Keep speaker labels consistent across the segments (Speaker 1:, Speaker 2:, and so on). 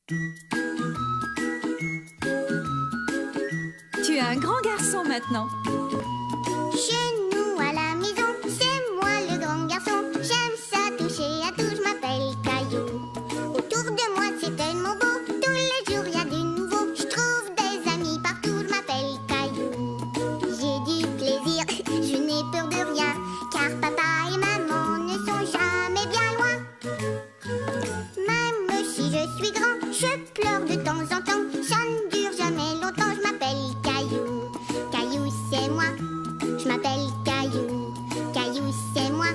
Speaker 1: Tu es un grand garçon maintenant.
Speaker 2: Chez nous à la maison, c'est moi le grand garçon. J'aime ça toucher à tout, je m'appelle Caillou. Autour de moi c'est tellement beau, tous les jours il y a du nouveau. Je trouve des amis partout, je m'appelle Caillou. J'ai du plaisir, je n'ai peur de rien, car papa et maman ne sont jamais bien loin. Même si je suis grand, je pleure de temps en temps. Ça ne dure jamais longtemps, je m'appelle Caillou. Caillou c'est moi, je m'appelle Caillou. Caillou c'est moi.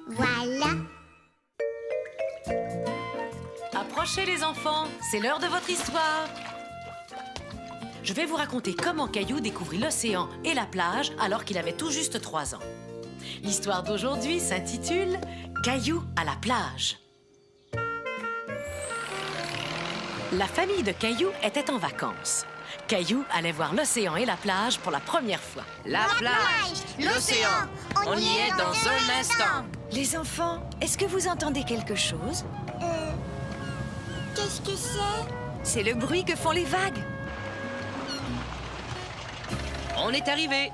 Speaker 2: Voilà.
Speaker 3: Approchez les enfants, c'est l'heure de votre histoire. Je vais vous raconter comment Caillou découvrit l'océan et la plage alors qu'il avait tout juste 3 ans. L'histoire d'aujourd'hui s'intitule « Caillou à la plage ». La famille de Caillou était en vacances. Caillou allait voir l'océan et la plage pour la première fois.
Speaker 4: La plage, l'océan, on y est dans un instant.
Speaker 1: Les enfants, est-ce que vous entendez quelque chose?
Speaker 2: Qu'est-ce que c'est?
Speaker 1: C'est le bruit que font les vagues.
Speaker 4: On est arrivé.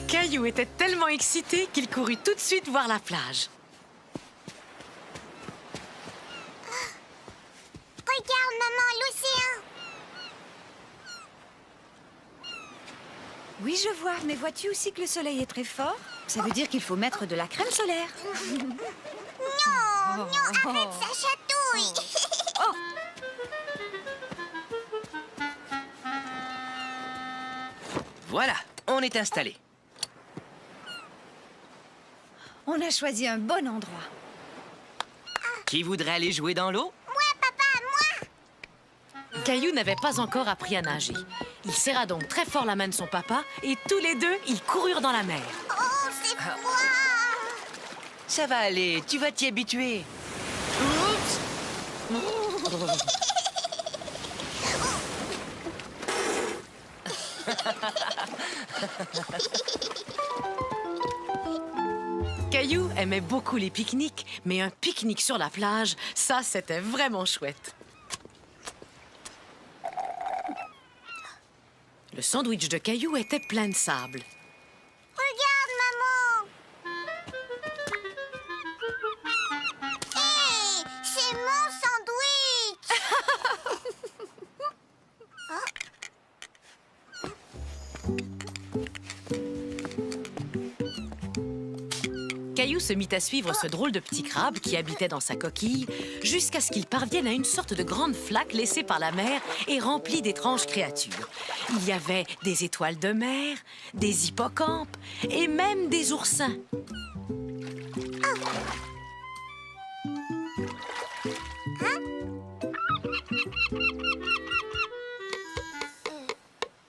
Speaker 3: Caillou était tellement excité qu'il courut tout de suite voir la plage.
Speaker 2: Regarde maman, l'océan.
Speaker 1: Oui, je vois, mais vois-tu aussi que le soleil est très fort? Ça veut dire qu'il faut mettre de la crème solaire.
Speaker 2: Non, arrête, ça chatouille.
Speaker 4: Voilà, on est installé.
Speaker 1: On a choisi un bon endroit.
Speaker 4: Qui voudrait aller jouer dans l'eau?
Speaker 2: Moi, papa, moi.
Speaker 3: Caillou n'avait pas encore appris à nager. Il serra donc très fort la main de son papa et tous les deux, ils coururent dans la mer.
Speaker 2: Oh, c'est froid.
Speaker 4: Ça va aller, tu vas t'y habituer. Oups!
Speaker 3: Caillou aimait beaucoup les pique-niques, mais un pique-nique sur la plage, ça, c'était vraiment chouette. Le sandwich de Caillou était plein de sable.
Speaker 2: Regarde, maman. Hé, c'est mon sandwich.
Speaker 3: Caillou se mit à suivre ce drôle de petit crabe qui habitait dans sa coquille jusqu'à ce qu'il parvienne à une sorte de grande flaque laissée par la mer et remplie d'étranges créatures. Il y avait des étoiles de mer, des hippocampes et même des oursins.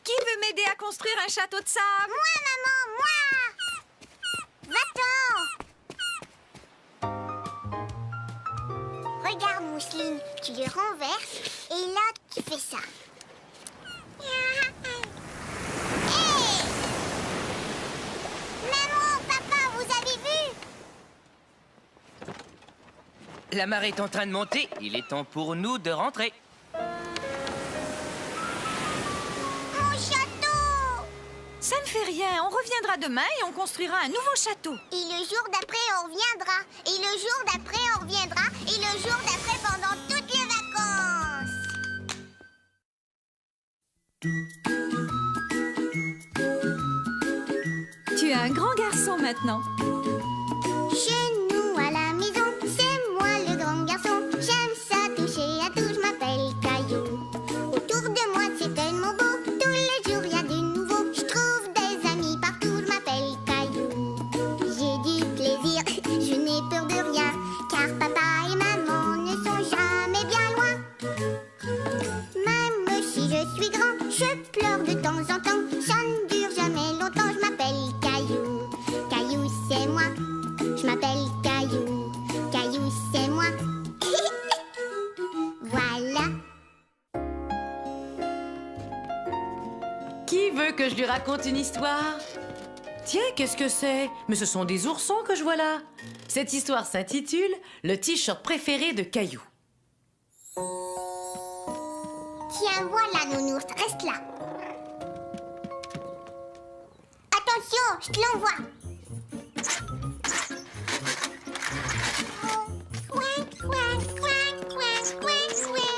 Speaker 1: Qui veut m'aider à construire un château de sable?
Speaker 2: Moi, maman, moi. Va-t'en. Regarde, Mousseline, tu les renverses et là, tu fais ça. Hey! Maman, papa, vous avez vu?
Speaker 4: La marée est en train de monter, il est temps pour nous de rentrer.
Speaker 2: Mon château!
Speaker 1: Ça ne fait rien, on reviendra demain et on construira un nouveau château.
Speaker 2: Et le jour d'après, on reviendra. Et le jour d'après, on reviendra. Et le jour d'après, pendant toutes les vacances.
Speaker 1: Tu es un grand garçon maintenant.
Speaker 2: Chez nous à la maison, c'est moi le grand garçon. J'aime ça toucher à tout, je m'appelle Caillou. Autour de moi, c'est tellement beau. Tous les jours, il y a du nouveau. Je trouve des amis partout, je m'appelle Caillou. J'ai du plaisir, je n'ai peur de rien, car papa et maman ne sont jamais bien loin. Même si je suis grand, je pleure de temps en temps. Ça ne dure jamais longtemps, je m'appelle Caillou. Caillou, c'est moi. Je m'appelle Caillou. Caillou, c'est moi. Voilà.
Speaker 3: Qui veut que je lui raconte une histoire? Tiens, qu'est-ce que c'est? Mais ce sont des oursons que je vois là. Cette histoire s'intitule « Le t-shirt préféré de Caillou ».
Speaker 2: Tiens, voilà, nounours, reste là. Attention, je te l'envoie. Couin, couin, couin, couin, couin, couin.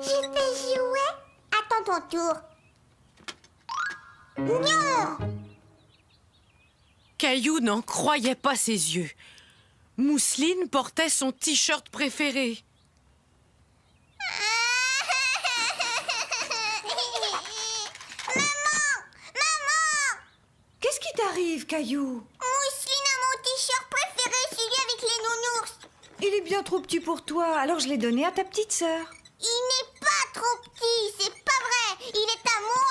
Speaker 2: Je peux jouer? Attends ton tour. Non!
Speaker 3: Caillou n'en croyait pas ses yeux. Mousseline portait son t-shirt préféré.
Speaker 1: Qu'est-ce qui t'arrive, Caillou?
Speaker 2: Mousseline a mon t-shirt préféré, celui avec les nounours.
Speaker 1: Il est bien trop petit pour toi, alors je l'ai donné à ta petite sœur.
Speaker 2: Il n'est pas trop petit, c'est pas vrai. Il est à moi.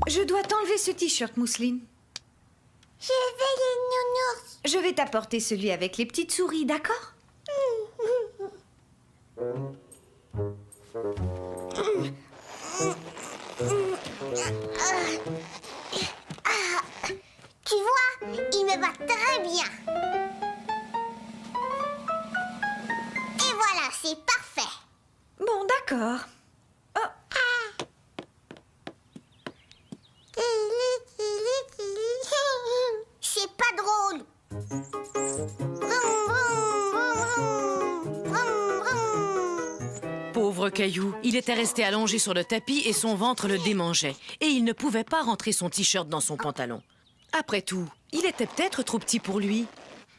Speaker 1: Je dois t'enlever ce t-shirt, Mousseline.
Speaker 2: Je veux les nounours.
Speaker 1: Je vais t'apporter celui avec les petites souris, d'accord?
Speaker 2: Tu vois, il me va très bien. Et voilà, c'est parfait.
Speaker 1: Bon, d'accord. Oh,
Speaker 2: C'est pas drôle. Vroom, vroom, vroom, vroom, vroom.
Speaker 3: Pauvre Caillou, il était resté allongé sur le tapis et son ventre le démangeait. Et il ne pouvait pas rentrer son t-shirt dans son pantalon. Après tout, il était peut-être trop petit pour lui.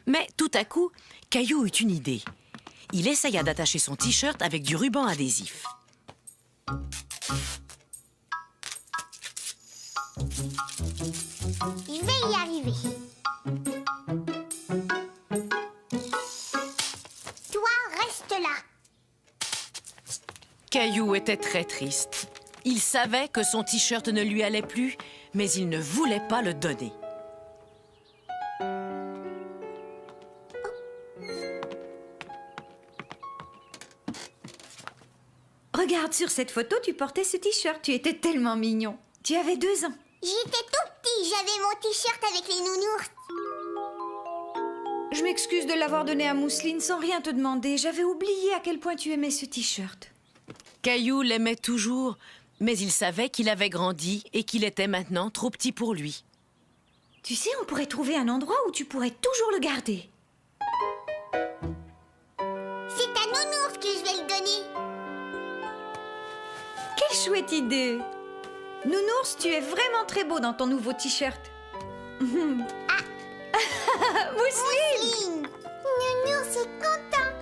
Speaker 3: Mais tout à coup, Caillou eut une idée. Il essaya d'attacher son t-shirt avec du ruban adhésif.
Speaker 2: Je vais y arriver. Toi, reste là.
Speaker 3: Caillou était très triste. Il savait que son t-shirt ne lui allait plus, mais il ne voulait pas le donner.
Speaker 1: regarde, sur cette photo, tu portais ce t-shirt. Tu étais tellement mignon. Tu avais 2 ans.
Speaker 2: J'étais tout petit, j'avais mon t-shirt avec les nounours.
Speaker 1: Je m'excuse de l'avoir donné à Mousseline sans rien te demander. J'avais oublié à quel point tu aimais ce t-shirt.
Speaker 3: Caillou l'aimait toujours, mais il savait qu'il avait grandi et qu'il était maintenant trop petit pour lui.
Speaker 1: Tu sais, on pourrait trouver un endroit où tu pourrais toujours le garder.
Speaker 2: C'est à nounours que je vais le donner.
Speaker 1: Quelle chouette idée! Nounours, tu es vraiment très beau dans ton nouveau t-shirt. Mousseline!
Speaker 2: Mousseline. Nounours est content.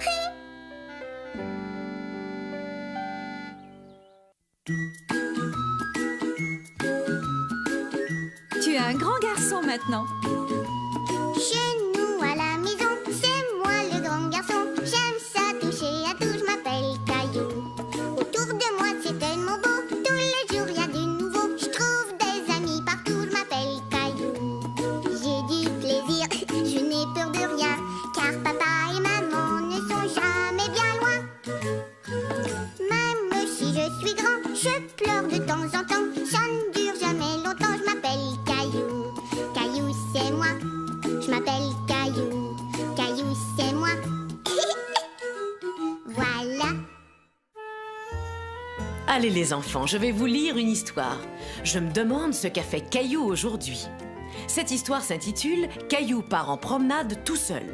Speaker 1: Tu es un grand garçon maintenant.
Speaker 2: Chez nous à la maison, c'est moi le grand garçon. J'aime ça toucher à tout, je m'appelle Caillou. Autour de moi c'est tellement beau, tous les jours il y a du nouveau. Je trouve des amis partout, je m'appelle Caillou. J'ai du plaisir, je n'ai peur de rien, car papa et maman ne sont jamais bien loin. Même si je suis grand, je pleure de temps en temps. Ça ne dure jamais longtemps, je m'appelle Caillou. Caillou c'est moi, je m'appelle Caillou. Caillou c'est moi. Voilà.
Speaker 3: Allez les enfants, je vais vous lire une histoire. Je me demande ce qu'a fait Caillou aujourd'hui. Cette histoire s'intitule « Caillou part en promenade tout seul ».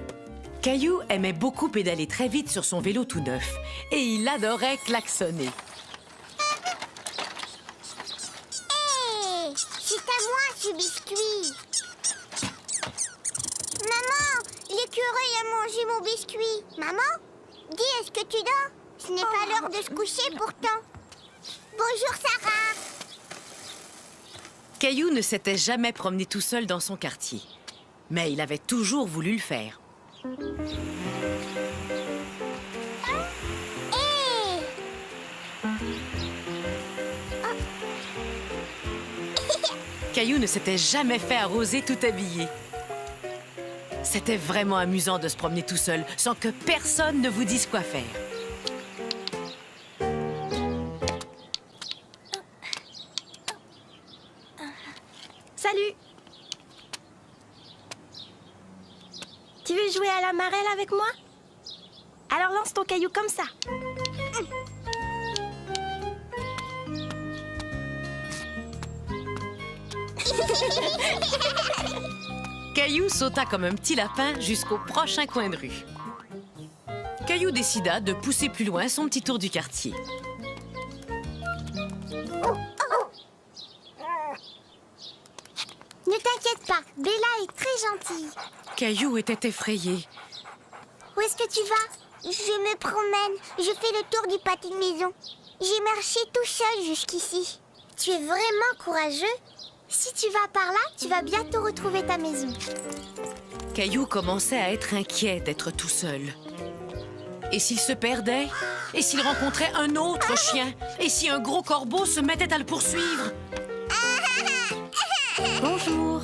Speaker 3: Caillou aimait beaucoup pédaler très vite sur son vélo tout neuf et il adorait klaxonner.
Speaker 2: Hé, c'est à moi ce biscuit. Maman, l'écureuil a mangé mon biscuit. Maman, dis, est-ce que tu dors? Ce n'est pas l'heure de se coucher pourtant. Bonjour Sarah.
Speaker 3: Caillou ne s'était jamais promené tout seul dans son quartier, mais il avait toujours voulu le faire.
Speaker 2: Hé.
Speaker 3: Caillou ne s'était jamais fait arroser tout habillé. C'était vraiment amusant de se promener tout seul, sans que personne ne vous dise quoi faire.
Speaker 5: Tu veux jouer à la marelle avec moi? Alors lance ton caillou comme ça.
Speaker 3: Caillou sauta comme un petit lapin jusqu'au prochain coin de rue. Caillou décida de pousser plus loin son petit tour du quartier.
Speaker 2: Ne t'inquiète pas, Bella est très gentille.
Speaker 3: Caillou était effrayé.
Speaker 2: Où est-ce que tu vas? Je me promène. Je fais le tour du pâté de maison. J'ai marché tout seul jusqu'ici. Tu es vraiment courageux. Si tu vas par là, tu vas bientôt retrouver ta maison.
Speaker 3: Caillou commençait à être inquiet d'être tout seul. Et s'il se perdait? Et s'il rencontrait un autre chien? Et si un gros corbeau se mettait à le poursuivre?
Speaker 5: Bonjour.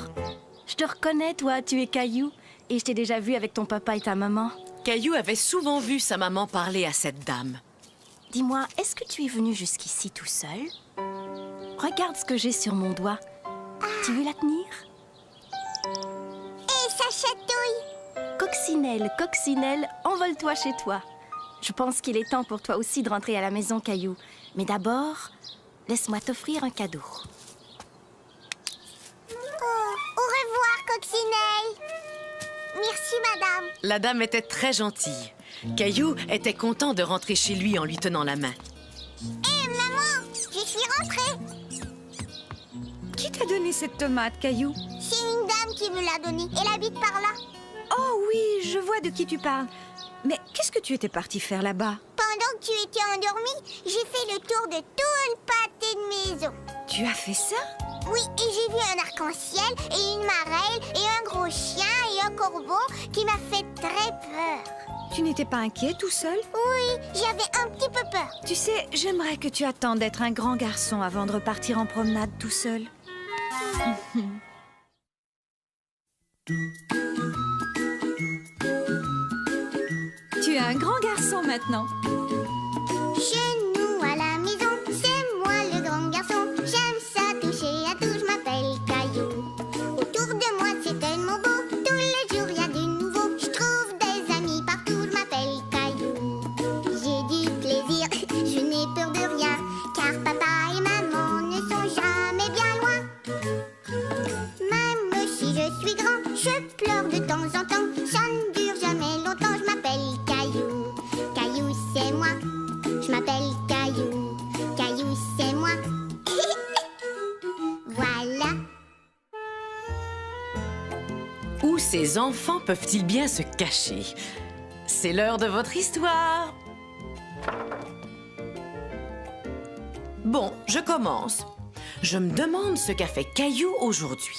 Speaker 5: Je te reconnais, toi, tu es Caillou. Et je t'ai déjà vu avec ton papa et ta maman.
Speaker 3: Caillou avait souvent vu sa maman parler à cette dame.
Speaker 5: Dis-moi, est-ce que tu es venu jusqu'ici tout seul? Regarde ce que j'ai sur mon doigt. Tu veux la tenir?
Speaker 2: Et ça chatouille.
Speaker 5: Coccinelle, coccinelle, envole-toi chez toi. Je pense qu'il est temps pour toi aussi de rentrer à la maison, Caillou. Mais d'abord, laisse-moi t'offrir un cadeau.
Speaker 2: Oh, au revoir, Coccinelle. Merci, madame.
Speaker 3: La dame était très gentille. Caillou était content de rentrer chez lui en lui tenant la main.
Speaker 2: Hé, maman, je suis rentrée.
Speaker 1: Qui t'a donné cette tomate, Caillou?
Speaker 2: C'est une dame qui me l'a donnée. Elle habite par là.
Speaker 1: Oh oui, je vois de qui tu parles. Mais qu'est-ce que tu étais parti faire là-bas?
Speaker 2: Pendant que tu étais endormie, j'ai fait le tour de tout le pâté de maison.
Speaker 1: Tu as fait ça?
Speaker 2: Oui, et j'ai vu un arc-en-ciel et une marelle et un gros chien et un corbeau qui m'a fait très peur.
Speaker 1: Tu n'étais pas inquiet tout seul?
Speaker 2: Oui, j'avais un petit peu peur.
Speaker 1: Tu sais, j'aimerais que tu attendes d'être un grand garçon avant de repartir en promenade tout seul. Tu es un grand garçon maintenant.
Speaker 2: Chez nous à la maison, c'est moi le grand garçon. J'aime ça toucher à tout, je m'appelle Caillou. Autour de moi c'est tellement beau, tous les jours il y a du nouveau. Je trouve des amis partout, je m'appelle Caillou. J'ai du plaisir, je n'ai peur de rien, car papa et maman ne sont jamais bien loin. Même si je suis grand, je pleure de temps en temps. Ça ne dure jamais longtemps, je m'appelle Caillou. Caillou c'est moi, je m'appelle Caillou. Caillou c'est moi. Voilà.
Speaker 3: Où ces enfants peuvent-ils bien se cacher? C'est l'heure de votre histoire. Bon, je commence. Je me demande ce qu'a fait Caillou aujourd'hui.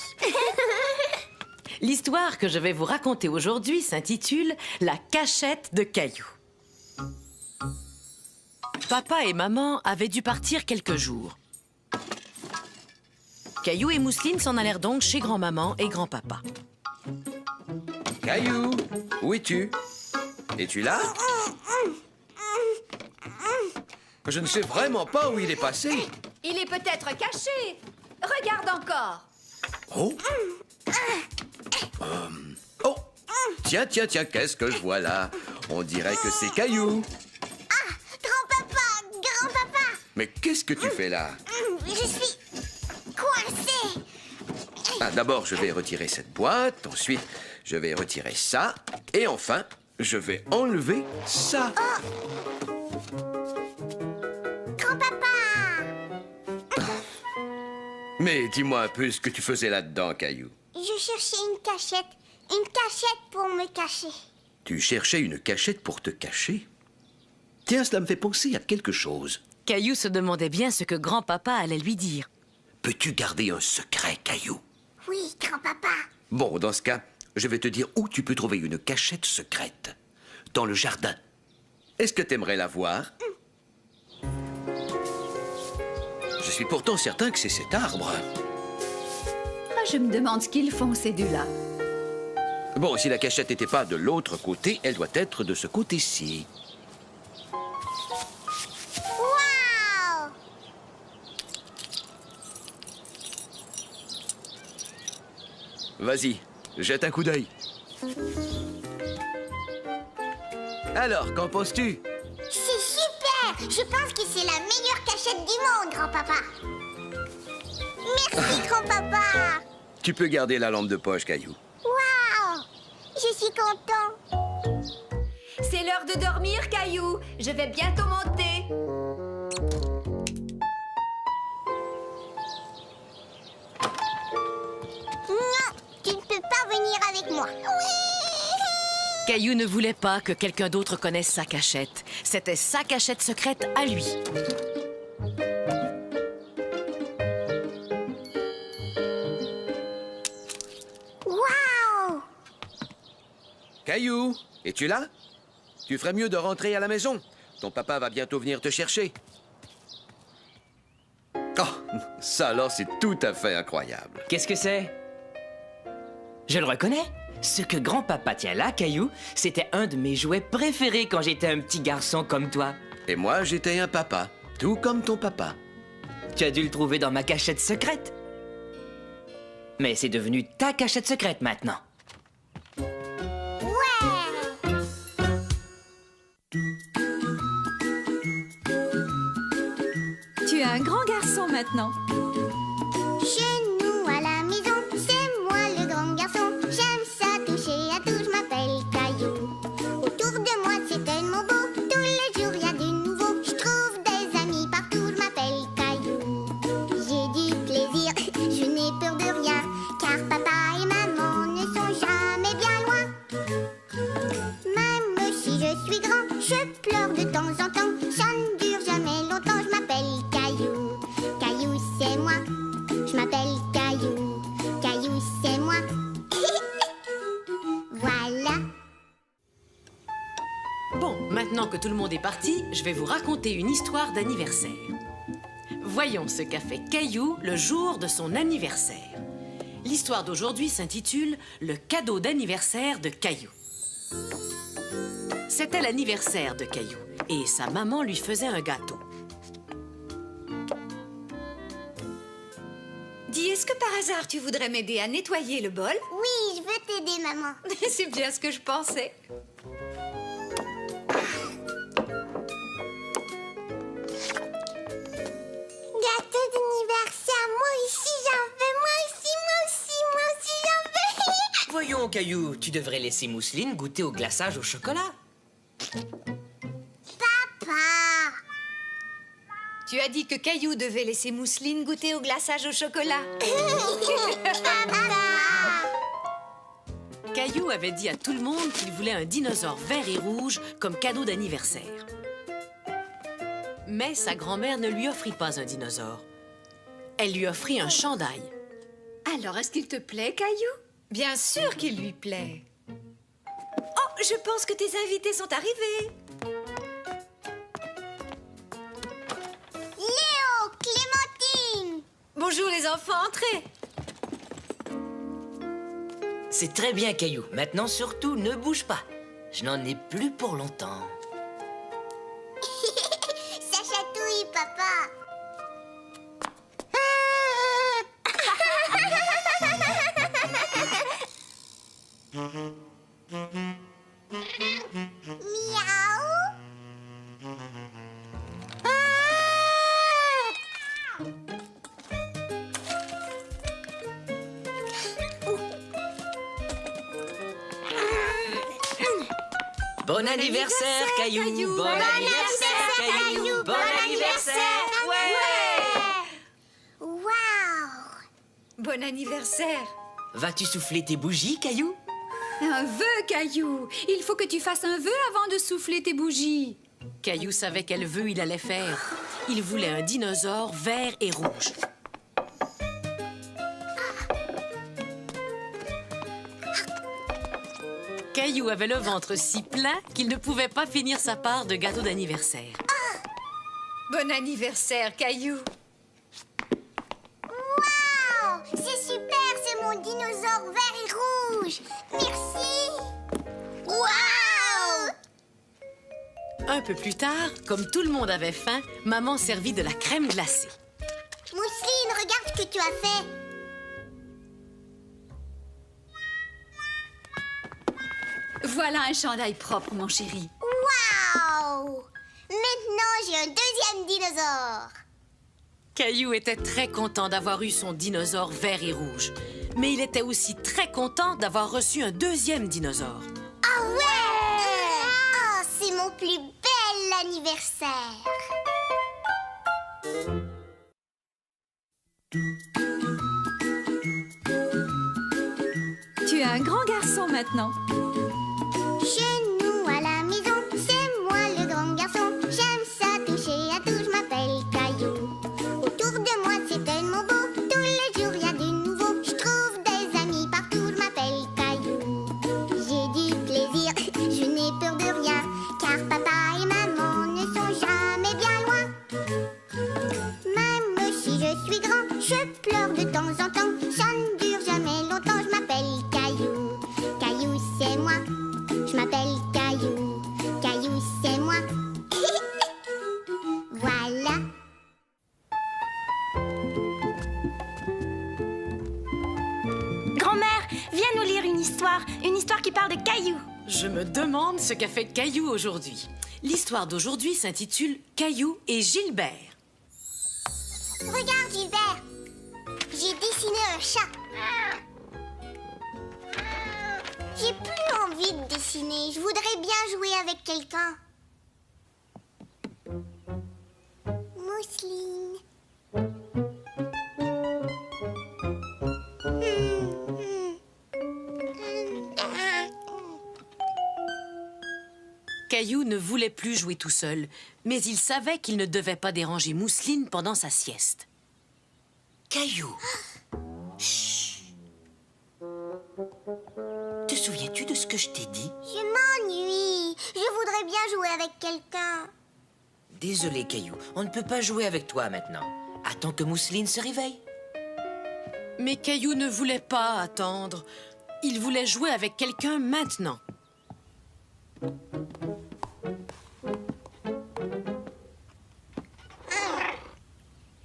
Speaker 3: L'histoire que je vais vous raconter aujourd'hui s'intitule « La cachette de Caillou ». Papa et maman avaient dû partir quelques jours. Caillou et Mousseline s'en allèrent donc chez grand-maman et grand-papa.
Speaker 6: Caillou, où es-tu? Es-tu là? Je ne sais vraiment pas où il est passé.
Speaker 1: Il est peut-être caché. Regarde encore.
Speaker 6: Oh! Oh! Tiens, tiens, tiens, qu'est-ce que je vois là? On dirait que c'est Caillou.
Speaker 2: Grand-papa.
Speaker 6: Mais qu'est-ce que tu fais là?
Speaker 2: Je suis coincée.
Speaker 6: Ah, d'abord, je vais retirer cette boîte. Ensuite, je vais retirer ça. Et enfin, je vais enlever ça.
Speaker 2: Grand-papa.
Speaker 6: Mais dis-moi un peu ce que tu faisais là-dedans, Caillou.
Speaker 2: Je cherchais une cachette. Une cachette pour me cacher.
Speaker 6: Tu cherchais une cachette pour te cacher? Tiens, cela me fait penser à quelque chose.
Speaker 3: Caillou se demandait bien ce que grand-papa allait lui dire.
Speaker 6: Peux-tu garder un secret, Caillou?
Speaker 2: Oui, grand-papa.
Speaker 6: Bon, dans ce cas, je vais te dire où tu peux trouver une cachette secrète. Dans le jardin. Est-ce que t'aimerais la voir? Je suis pourtant certain que c'est cet arbre.
Speaker 1: Ah, je me demande ce qu'ils font, ces deux-là.
Speaker 6: Bon, si la cachette n'était pas de l'autre côté, elle doit être de ce côté-ci.
Speaker 2: Waouh!
Speaker 6: Vas-y, jette un coup d'œil. Alors, qu'en penses-tu?
Speaker 2: C'est super! Je pense que c'est la meilleure cachette du monde, grand-papa. Merci, grand-papa.
Speaker 6: Tu peux garder la lampe de poche, Caillou.
Speaker 2: Waouh! Je suis content.
Speaker 1: C'est l'heure de dormir, Caillou. Je vais bientôt monter.
Speaker 2: Non, tu ne peux pas venir avec moi.
Speaker 3: Caillou ne voulait pas que quelqu'un d'autre connaisse sa cachette. C'était sa cachette secrète à lui.
Speaker 2: Waouh!
Speaker 6: Caillou, es-tu là? Tu ferais mieux de rentrer à la maison. Ton papa va bientôt venir te chercher. Oh, ça alors, c'est tout à fait incroyable.
Speaker 4: Qu'est-ce que c'est? Je le reconnais. Ce que grand-papa tient là, Caillou, c'était un de mes jouets préférés quand j'étais un petit garçon comme toi.
Speaker 6: Et moi, j'étais un papa, tout comme ton papa.
Speaker 4: Tu as dû le trouver dans ma cachette secrète. Mais c'est devenu ta cachette secrète maintenant.
Speaker 1: Tu es un grand garçon maintenant.
Speaker 2: Chez nous à la maison, c'est moi le grand garçon. J'aime ça toucher à tout, je m'appelle Caillou. Autour de moi c'est tellement beau, tous les jours il y a du nouveau. Je trouve des amis partout, je m'appelle Caillou. J'ai du plaisir, je n'ai peur de rien, car papa et maman ne sont jamais bien loin. Même si je suis grand, je pleure de temps en temps. Ça ne dure jamais longtemps, je m'appelle Caillou. Caillou c'est moi, je m'appelle Caillou. Caillou c'est moi. Voilà.
Speaker 3: Bon, maintenant que tout le monde est parti, je vais vous raconter une histoire d'anniversaire. Voyons ce qu'a fait Caillou le jour de son anniversaire. L'histoire d'aujourd'hui s'intitule « Le cadeau d'anniversaire de Caillou ». C'était l'anniversaire de Caillou et sa maman lui faisait un gâteau.
Speaker 1: Dis, est-ce que par hasard tu voudrais m'aider à nettoyer le bol?
Speaker 2: Oui, je veux t'aider, maman.
Speaker 1: C'est bien ce que je pensais.
Speaker 2: Gâteau d'anniversaire, moi aussi j'en veux, moi aussi j'en veux.
Speaker 4: Voyons, Caillou, tu devrais laisser Mousseline goûter au glaçage au chocolat.
Speaker 2: Papa.
Speaker 1: Tu as dit que Caillou devait laisser Mousseline goûter au glaçage au chocolat.
Speaker 3: Caillou avait dit à tout le monde qu'il voulait un dinosaure vert et rouge comme cadeau d'anniversaire. Mais sa grand-mère ne lui offrit pas un dinosaure. Elle lui offrit un chandail.
Speaker 1: Alors, est-ce qu'il te plaît, Caillou? Bien sûr qu'il lui plaît. Oh, je pense que tes invités sont arrivés.
Speaker 2: Léo, Clémentine.
Speaker 1: Bonjour les enfants, entrez.
Speaker 4: C'est très bien, Caillou. Maintenant, surtout, ne bouge pas. Je n'en ai plus pour longtemps.
Speaker 2: Ça chatouille, papa. Miaou.
Speaker 4: Bon anniversaire, Caillou. Bon anniversaire, Caillou. Bon anniversaire. Ouais.
Speaker 2: Waouh.
Speaker 1: Bon anniversaire.
Speaker 4: Vas-tu souffler tes bougies, Caillou?
Speaker 1: Un vœu, Caillou. Il faut que tu fasses un vœu avant de souffler tes bougies.
Speaker 3: Caillou savait quel vœu il allait faire. Il voulait un dinosaure vert et rouge. Caillou avait le ventre si plein qu'il ne pouvait pas finir sa part de gâteau d'anniversaire.
Speaker 1: Bon anniversaire, Caillou.
Speaker 2: Waouh. C'est super, c'est mon dinosaure vert et rouge. Merci. Waouh.
Speaker 3: Un peu plus tard, comme tout le monde avait faim, maman servit de la crème glacée.
Speaker 2: Mousseline, regarde ce que tu as fait.
Speaker 1: Voilà un chandail propre, mon chéri.
Speaker 2: maintenant, j'ai un deuxième dinosaure.
Speaker 3: Caillou était très content d'avoir eu son dinosaure vert et rouge. Mais il était aussi très content d'avoir reçu un deuxième dinosaure.
Speaker 2: Ah ouais! Oh, c'est mon plus bel anniversaire.
Speaker 1: Tu es un grand garçon maintenant.
Speaker 2: Chez nous à la maison, c'est moi le grand garçon. J'aime ça toucher à tout, je m'appelle Caillou. Autour de moi c'est tellement beau, tous les jours il y a du nouveau. Je trouve des amis partout, je m'appelle Caillou. J'ai du plaisir, je n'ai peur de rien, car papa et maman ne sont jamais bien loin. Même si je suis grand, je pleure de temps en temps. Ça ne dure jamais longtemps, je m'appelle Caillou. Caillou c'est moi. Je m'appelle Caillou, Caillou c'est moi. Voilà.
Speaker 5: Grand-mère, viens nous lire une histoire qui parle de Caillou.
Speaker 3: Je me demande ce qu'a fait Caillou aujourd'hui. L'histoire d'aujourd'hui s'intitule Caillou et Gilbert.
Speaker 2: Regarde Gilbert, j'ai dessiné un chat. J'ai plus envie de dessiner, je voudrais bien jouer avec quelqu'un. Mousseline.
Speaker 3: Caillou ne voulait plus jouer tout seul, mais il savait qu'il ne devait pas déranger Mousseline pendant sa sieste.
Speaker 4: Caillou. Chut. Te souviens-tu de ce que je t'ai dit?
Speaker 2: Je m'ennuie, je voudrais bien jouer avec quelqu'un.
Speaker 4: Désolé, Caillou, on ne peut pas jouer avec toi maintenant. Attends que Mousseline se réveille.
Speaker 3: Mais Caillou ne voulait pas attendre. Il voulait jouer avec quelqu'un maintenant.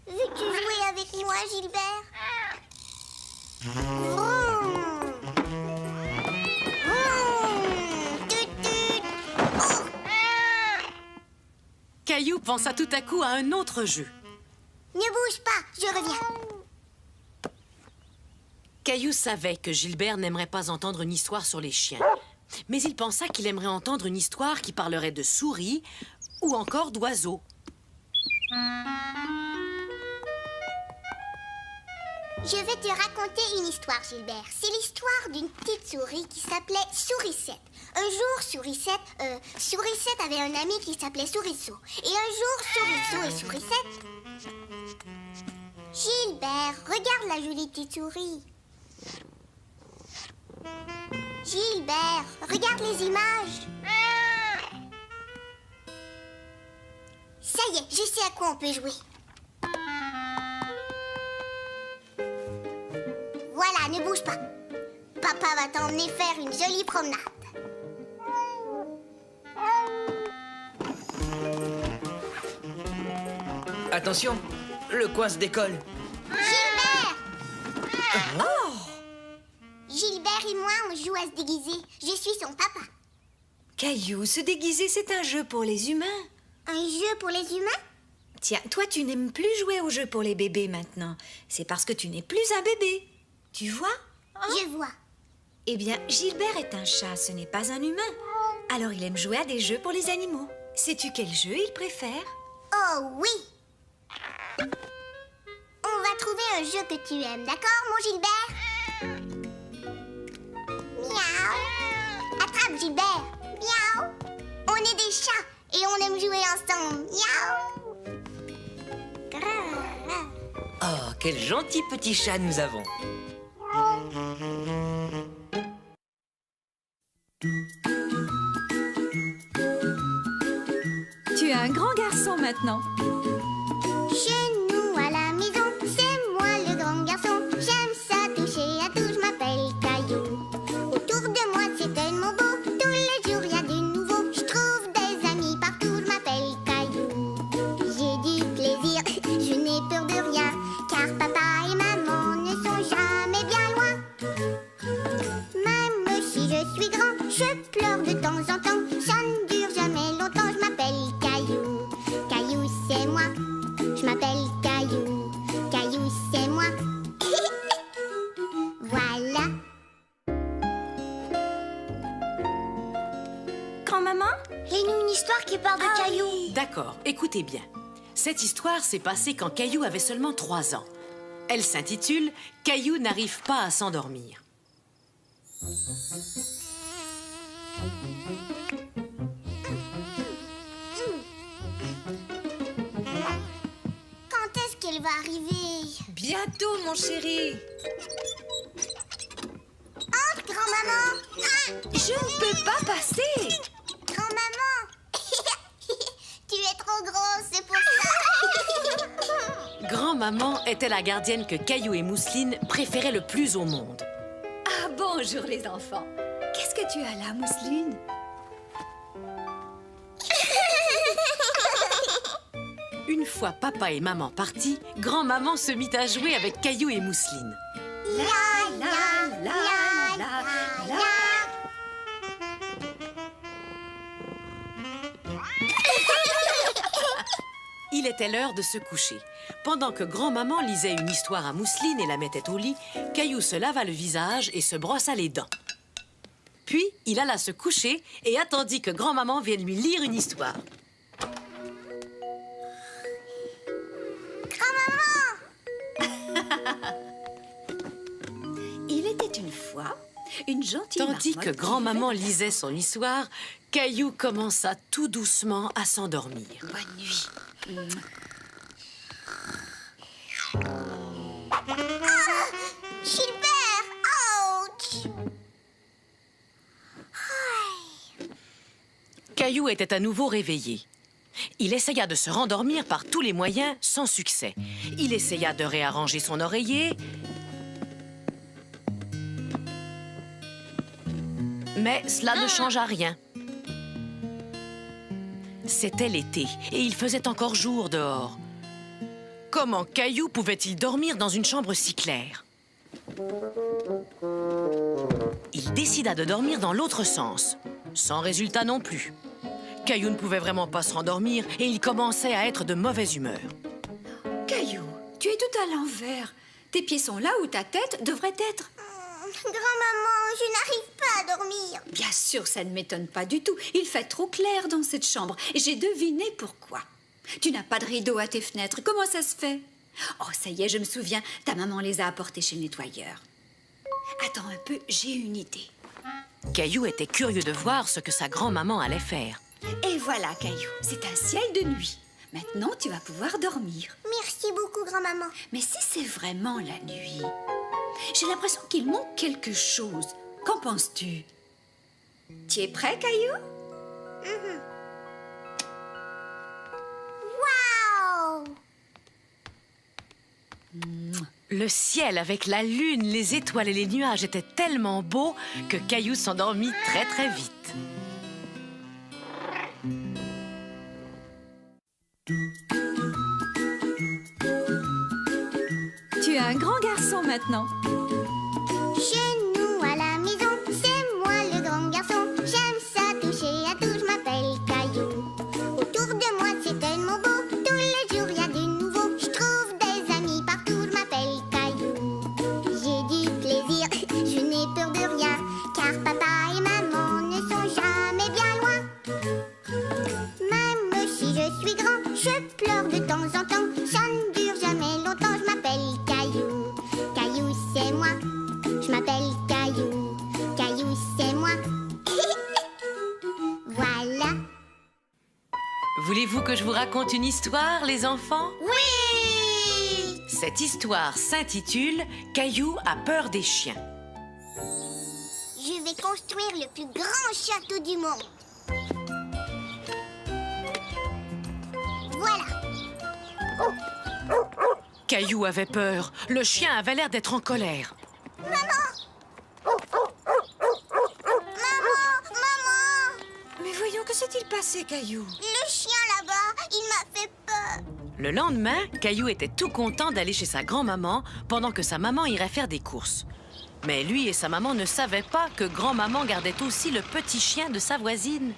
Speaker 2: Veux-tu jouer avec moi, Gilbert? Vroom. Vroom. Tut, tut. Oh.
Speaker 3: Caillou pensa tout à coup à un autre jeu.
Speaker 2: Ne bouge pas, je reviens.
Speaker 3: Caillou savait que Gilbert n'aimerait pas entendre une histoire sur les chiens. Mais il pensa qu'il aimerait entendre une histoire qui parlerait de souris ou encore d'oiseaux.
Speaker 2: Je vais te raconter une histoire, Gilbert. C'est l'histoire d'une petite souris qui s'appelait Sourisette. Un jour, Sourisette avait un ami qui s'appelait Sourisseau. Et un jour, Sourisseau et Sourisette... Gilbert, regarde la jolie petite souris. Gilbert, regarde les images. Ça y est, je sais à quoi on peut jouer. Voilà, ne bouge pas. Papa va t'emmener faire une jolie promenade.
Speaker 4: Attention, le coin se décolle.
Speaker 2: Gilbert! Gilbert et moi, on joue à se déguiser. Je suis son papa.
Speaker 1: Caillou, se déguiser, c'est un jeu pour les humains.
Speaker 2: Un jeu pour les humains?
Speaker 1: Tiens, toi, tu n'aimes plus jouer aux jeux pour les bébés maintenant. C'est parce que tu n'es plus un bébé. Tu vois?
Speaker 2: Je vois.
Speaker 1: Eh bien, Gilbert est un chat, ce n'est pas un humain. Alors il aime jouer à des jeux pour les animaux. Sais-tu quel jeu il préfère?
Speaker 2: Oh oui! On va trouver un jeu que tu aimes, d'accord, mon Gilbert? Miaou! Attrape, Gilbert! Miaou! On est des chats et on aime jouer ensemble. Miaou! Grrr.
Speaker 4: Oh, quel gentil petit chat nous avons.
Speaker 1: Tu es un grand garçon maintenant.
Speaker 2: Chez nous à la maison, c'est moi le grand garçon. J'aime ça toucher à tout, je m'appelle Caillou. Autour de moi c'est tellement beau, tous les jours il y a du nouveau. Je trouve des amis partout, je m'appelle Caillou. J'ai du plaisir, je n'ai peur de rien, car papa et maman ne sont jamais bien loin. Même si je suis grand, je pleure de temps en temps. Ça ne dure jamais longtemps, je m'appelle Caillou. Lis-nous une histoire qui parle de Caillou.
Speaker 3: D'accord, écoutez bien. Cette histoire s'est passée quand Caillou avait seulement 3 ans. Elle s'intitule « Caillou n'arrive pas à s'endormir ».
Speaker 2: Quand est-ce qu'elle va arriver?
Speaker 1: Bientôt, mon chéri.
Speaker 2: Entre, grand-maman.
Speaker 1: Je ne peux pas passer.
Speaker 2: Grand-maman. Tu es trop grosse, c'est pour ça.
Speaker 3: Grand-maman était la gardienne que Caillou et Mousseline préféraient le plus au monde.
Speaker 1: Ah, bonjour les enfants. Qu'est-ce que tu as là, Mousseline?
Speaker 3: Une fois papa et maman partis, grand-maman se mit à jouer avec Caillou et Mousseline.
Speaker 1: La, la, la, la, la.
Speaker 3: Il était l'heure de se coucher. Pendant que grand-maman lisait une histoire à Mousseline et la mettait au lit, Caillou se lava le visage et se brossa les dents. Puis, il alla se coucher et attendit que grand-maman vienne lui lire une histoire.
Speaker 1: Il était une fois une gentille
Speaker 3: Tandis
Speaker 1: marmotte
Speaker 3: que
Speaker 1: qui
Speaker 3: grand-maman
Speaker 1: vivait-
Speaker 3: lisait son histoire, Caillou commença tout doucement à s'endormir.
Speaker 1: Bonne nuit.
Speaker 2: Gilbert, ouch.
Speaker 3: Caillou était à nouveau réveillé. Il essaya de se rendormir par tous les moyens, sans succès. Il essaya de réarranger son oreiller, mais cela ne changea rien. C'était l'été et il faisait encore jour dehors. Comment Caillou pouvait-il dormir dans une chambre si claire? Il décida de dormir dans l'autre sens, sans résultat non plus. Caillou ne pouvait vraiment pas se rendormir et il commençait à être de mauvaise humeur.
Speaker 1: Caillou, tu es tout à l'envers. Tes pieds sont là où ta tête devrait être.
Speaker 2: Grand-maman, je n'arrive pas à dormir.
Speaker 1: Bien sûr, ça ne m'étonne pas du tout. Il fait trop clair dans cette chambre et j'ai deviné pourquoi. Tu n'as pas de rideau à tes fenêtres. Comment ça se fait? Oh, ça y est, je me souviens. Ta maman les a apportés chez le nettoyeur. Attends un peu, j'ai une idée.
Speaker 3: Caillou était curieux de voir ce que sa grand-maman allait faire.
Speaker 1: Et voilà, Caillou, c'est un ciel de nuit. Maintenant, tu vas pouvoir dormir.
Speaker 2: Merci beaucoup, grand-maman.
Speaker 1: Mais si c'est vraiment la nuit, j'ai l'impression qu'il manque quelque chose. Qu'en penses-tu? Tu es prêt, Caillou?
Speaker 2: Waouh!
Speaker 3: Le ciel avec la lune, les étoiles et les nuages étaient tellement beaux que Caillou s'endormit très très vite.
Speaker 1: Tu es un grand garçon maintenant.
Speaker 2: Chez nous à la maison, c'est moi le grand garçon. J'aime ça toucher à tout, je m'appelle Caillou. Autour de moi c'est tellement beau, tous les jours il y a du nouveau. Je trouve des amis partout, je m'appelle Caillou. J'ai du plaisir, je n'ai peur de rien, car papa et maman ne sont jamais bien loin. Même si je suis grand, je pleure de temps en temps. Ça ne dure jamais longtemps, je m'appelle Caillou. Caillou c'est moi. Je m'appelle Caillou. Caillou, c'est moi. Voilà.
Speaker 3: Voulez-vous que je vous raconte une histoire, les enfants?
Speaker 2: Oui!
Speaker 3: Cette histoire s'intitule « Caillou a peur des chiens ».
Speaker 2: Je vais construire le plus grand château du monde. Voilà.
Speaker 3: Caillou avait peur. Le chien avait l'air d'être en colère.
Speaker 2: Maman!
Speaker 1: Mais voyons, que s'est-il passé, Caillou?
Speaker 2: Le chien là-bas, il m'a fait peur.
Speaker 3: Le lendemain, Caillou était tout content d'aller chez sa grand-maman pendant que sa maman irait faire des courses. Mais lui et sa maman ne savaient pas que grand-maman gardait aussi le petit chien de sa voisine.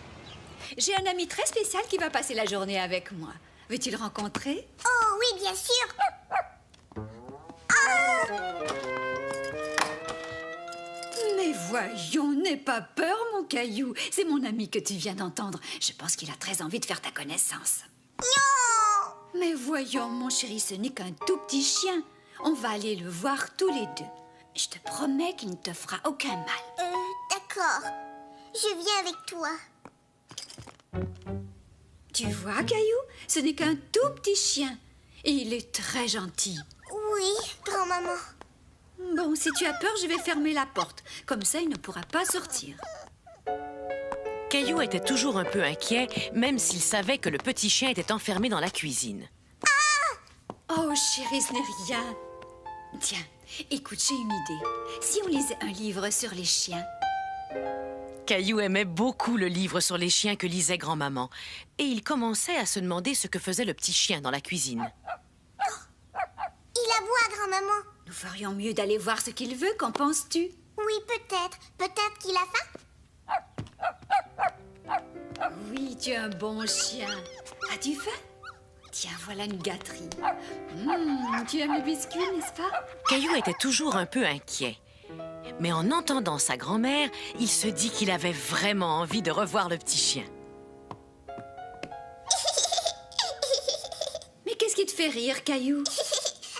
Speaker 1: J'ai un ami très spécial qui va passer la journée avec moi. Veux-tu le rencontrer?
Speaker 2: Oh oui, bien sûr.
Speaker 1: Mais voyons, n'aie pas peur, mon Caillou. C'est mon ami que tu viens d'entendre. Je pense qu'il a très envie de faire ta connaissance.
Speaker 2: Non!
Speaker 1: Mais voyons, mon chéri, ce n'est qu'un tout petit chien. On va aller le voir tous les deux. Je te promets qu'il ne te fera aucun mal.
Speaker 2: D'accord. Je viens avec toi.
Speaker 1: Tu vois, Caillou, ce n'est qu'un tout petit chien. Et il est très gentil.
Speaker 2: Oui, grand-maman.
Speaker 1: Bon, si tu as peur, je vais fermer la porte. Comme ça, il ne pourra pas sortir.
Speaker 3: Caillou était toujours un peu inquiet, même s'il savait que le petit chien était enfermé dans la cuisine.
Speaker 1: Oh, chérie, ce n'est rien. Tiens, écoute, j'ai une idée. Si on lisait un livre sur les chiens?
Speaker 3: Caillou aimait beaucoup le livre sur les chiens que lisait grand-maman. Et il commençait à se demander ce que faisait le petit chien dans la cuisine.
Speaker 2: Il aboie, grand-maman.
Speaker 1: Nous ferions mieux d'aller voir ce qu'il veut, qu'en penses-tu?
Speaker 2: Oui, peut-être. Peut-être qu'il a faim.
Speaker 1: Oui, tu es un bon chien. As-tu faim? Tiens, voilà une gâterie. Tu aimes les biscuits, n'est-ce pas?
Speaker 3: Caillou était toujours un peu inquiet. Mais en entendant sa grand-mère, il se dit qu'il avait vraiment envie de revoir le petit chien.
Speaker 1: Mais qu'est-ce qui te fait rire, Caillou?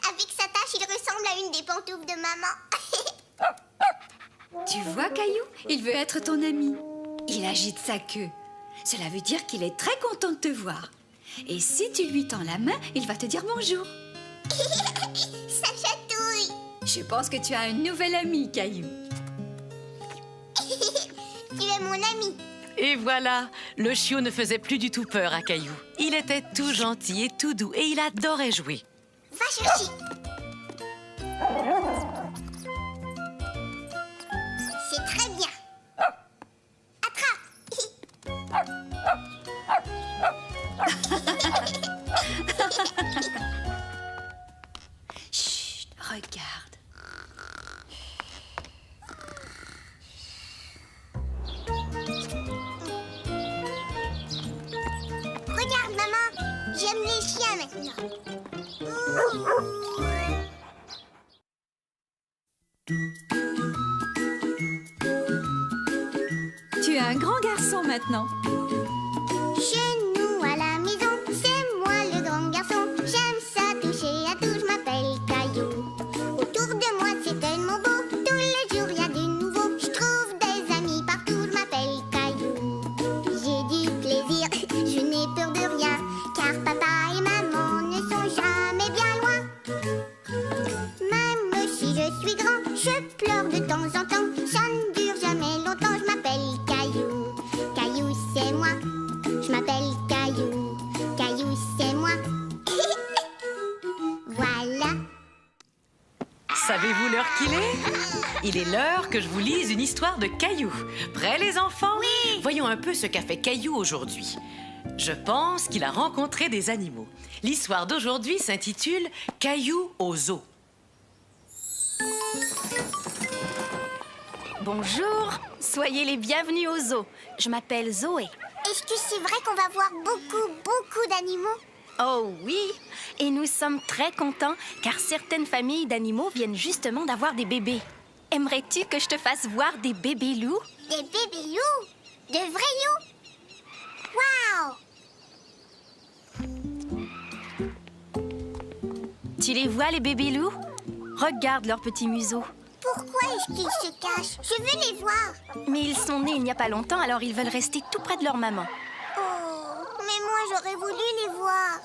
Speaker 2: Avec sa tache, il ressemble à une des pantoufles de maman.
Speaker 1: Tu vois, Caillou, il veut être ton ami. Il agite sa queue. Cela veut dire qu'il est très content de te voir. Et si tu lui tends la main, il va te dire bonjour.
Speaker 2: Ça chatouille.
Speaker 1: Je pense que tu as un nouvel ami, Caillou.
Speaker 2: Tu es mon ami.
Speaker 3: Et voilà, le chiot ne faisait plus du tout peur à Caillou. Il était tout gentil et tout doux et il adorait jouer.
Speaker 2: Va chercher. C'est très bien. Attrape.
Speaker 1: Chut, regarde.
Speaker 2: Regarde, maman. J'aime les chiens maintenant.
Speaker 1: Tu es un grand garçon maintenant.
Speaker 2: Chez nous à la maison, c'est moi le grand garçon. J'aime ça toucher à tout, je m'appelle Caillou. Autour de moi c'est tellement beau, tous les jours il y a du nouveau. Je trouve des amis partout, je m'appelle Caillou. J'ai du plaisir, je n'ai peur de rien, car papa et maman ne sont jamais bien loin. Même si je suis grand, je pleure de temps en temps. Ça ne dure jamais longtemps, je m'appelle Caillou. Caillou c'est moi. Je m'appelle Caillou, Caillou c'est moi. Voilà.
Speaker 3: Savez-vous l'heure qu'il est? Il est l'heure que je vous lise une histoire de Caillou. Prêts les enfants?
Speaker 2: Oui.
Speaker 3: Voyons un peu ce qu'a fait Caillou aujourd'hui. Je pense qu'il a rencontré des animaux. L'histoire d'aujourd'hui s'intitule Caillou au zoo.
Speaker 5: Bonjour, soyez les bienvenus au zoo. Je m'appelle Zoé.
Speaker 2: Est-ce que c'est vrai qu'on va voir beaucoup d'animaux?
Speaker 5: Oh oui, et nous sommes très contents car certaines familles d'animaux viennent justement d'avoir des bébés. Aimerais-tu que je te fasse voir des bébés loups?
Speaker 2: Des bébés loups? De vrais loups? Waouh!
Speaker 5: Tu les vois les bébés loups? Regarde leurs petits museaux.
Speaker 2: Pourquoi est-ce qu'ils se cachent? Je veux les voir.
Speaker 5: Mais ils sont nés il n'y a pas longtemps, alors ils veulent rester tout près de leur maman.
Speaker 2: Oh, mais moi j'aurais voulu les voir.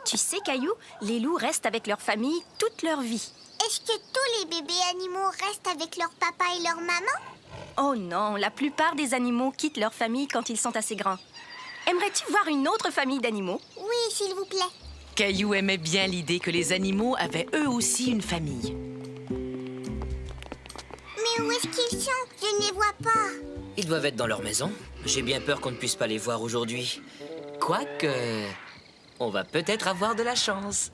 Speaker 5: Tu sais, Caillou, les loups restent avec leur famille toute leur vie.
Speaker 2: Est-ce que tous les bébés animaux restent avec leur papa et leur maman?
Speaker 5: Oh non, la plupart des animaux quittent leur famille quand ils sont assez grands. Aimerais-tu voir une autre famille d'animaux?
Speaker 2: Oui, s'il vous plaît.
Speaker 3: Caillou aimait bien l'idée que les animaux avaient eux aussi une famille.
Speaker 2: Mais où est-ce qu'ils sont? Je ne les vois pas.
Speaker 4: Ils doivent être dans leur maison. J'ai bien peur qu'on ne puisse pas les voir aujourd'hui. Quoique, on va peut-être avoir de la chance.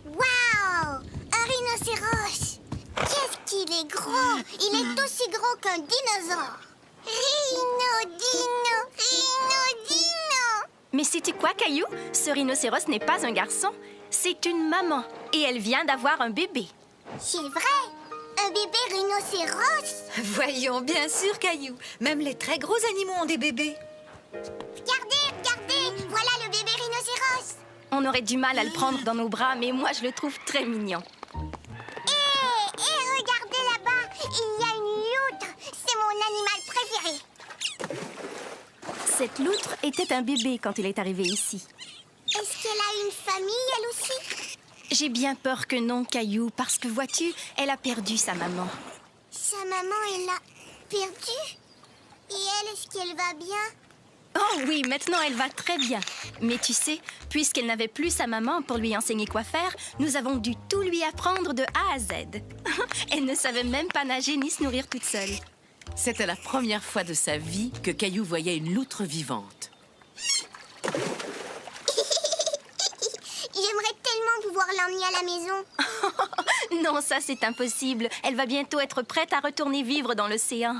Speaker 2: Waouh! Un rhinocéros! Qu'est-ce qu'il est gros! Il est aussi gros qu'un dinosaure! Rhino!
Speaker 5: Mais sais-tu quoi, Caillou? Ce rhinocéros n'est pas un garçon, c'est une maman. Et elle vient d'avoir un bébé.
Speaker 2: C'est vrai! Un bébé rhinocéros?
Speaker 1: Voyons, bien sûr, Caillou. Même les très gros animaux ont des bébés.
Speaker 2: Regardez, regardez! Voilà le bébé rhinocéros!
Speaker 5: On aurait du mal à le prendre dans nos bras, mais moi, je le trouve très mignon.
Speaker 2: Et regardez là-bas! Il y a une loutre! C'est mon animal préféré!
Speaker 5: Cette loutre était un bébé quand il est arrivé ici.
Speaker 2: Est-ce qu'elle a une famille, elle aussi?
Speaker 5: J'ai bien peur que non, Caillou, parce que vois-tu, elle a perdu sa maman.
Speaker 2: Sa maman, elle l'a perdue? Et elle, est-ce qu'elle va bien?
Speaker 5: Oh oui, maintenant elle va très bien. Mais tu sais, puisqu'elle n'avait plus sa maman pour lui enseigner quoi faire, nous avons dû tout lui apprendre de A à Z. Elle ne savait même pas nager ni se nourrir toute seule.
Speaker 3: C'était la première fois de sa vie que Caillou voyait une loutre vivante.
Speaker 2: J'aimerais tellement pouvoir l'emmener à la maison.
Speaker 5: Non, ça c'est impossible. Elle va bientôt être prête à retourner vivre dans l'océan.